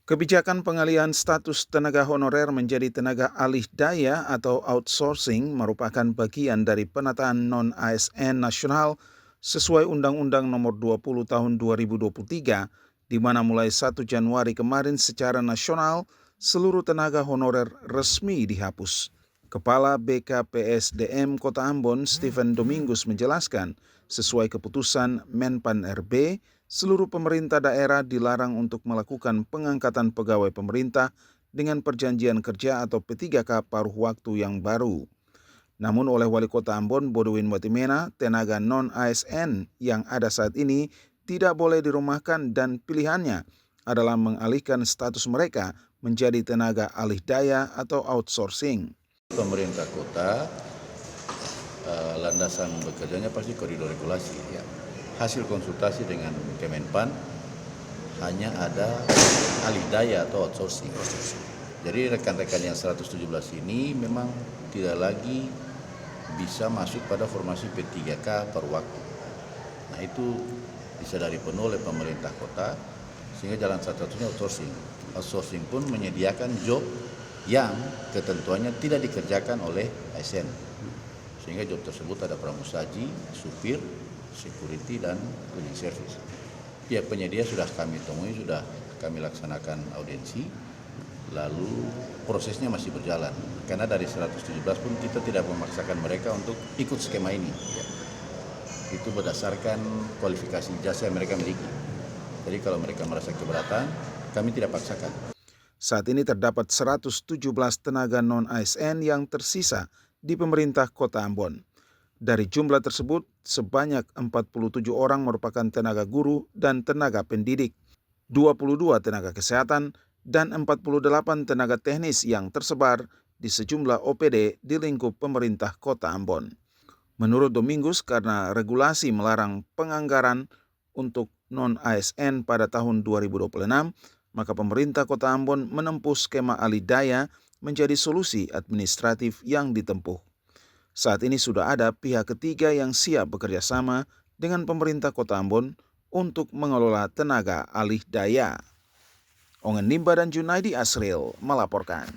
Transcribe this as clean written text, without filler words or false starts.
Kebijakan pengalihan status tenaga honorer menjadi tenaga alih daya atau outsourcing merupakan bagian dari penataan non-ASN nasional sesuai Undang-Undang Nomor 20 Tahun 2023, di mana mulai 1 Januari kemarin secara nasional seluruh tenaga honorer resmi dihapus. Kepala BKPSDM Kota Ambon, Stephen Domingus menjelaskan, sesuai keputusan Menpan RB, seluruh pemerintah daerah dilarang untuk melakukan pengangkatan pegawai pemerintah dengan perjanjian kerja atau P3K paruh waktu yang baru. Namun oleh Wali Kota Ambon, Bodowin Watimena, tenaga non-ASN yang ada saat ini tidak boleh dirumahkan dan pilihannya adalah mengalihkan status mereka menjadi tenaga alih daya atau outsourcing. Pemerintah kota landasan bekerjanya pasti koridor regulasi. Ya. Hasil konsultasi dengan Kemenpan hanya ada alih daya atau outsourcing. Jadi rekan-rekan yang 117 ini memang tidak lagi bisa masuk pada formasi P3K per waktu. Nah itu disadari penuh oleh pemerintah kota, sehingga jalan satu-satunya outsourcing. Outsourcing pun menyediakan job yang ketentuannya tidak dikerjakan oleh ASN. Sehingga job tersebut ada pramusaji, supir, security, dan cleaning service. Pihak penyedia sudah kami temui, sudah kami laksanakan audiensi, lalu prosesnya masih berjalan. Karena dari 117 pun kita tidak memaksakan mereka untuk ikut skema ini. Itu berdasarkan kualifikasi jasa yang mereka miliki. Jadi kalau mereka merasa keberatan, kami tidak paksakan. Saat ini terdapat 117 tenaga non-ASN yang tersisa di pemerintah Kota Ambon. Dari jumlah tersebut, sebanyak 47 orang merupakan tenaga guru dan tenaga pendidik, 22 tenaga kesehatan, dan 48 tenaga teknis yang tersebar di sejumlah OPD di lingkup pemerintah Kota Ambon. Menurut Domingus, karena regulasi melarang penganggaran untuk non-ASN pada tahun 2026, maka pemerintah Kota Ambon menempuh skema alih daya menjadi solusi administratif yang ditempuh. Saat ini sudah ada pihak ketiga yang siap bekerja sama dengan pemerintah Kota Ambon untuk mengelola tenaga alih daya. Ongen Nimba dan Junaidi Asril melaporkan.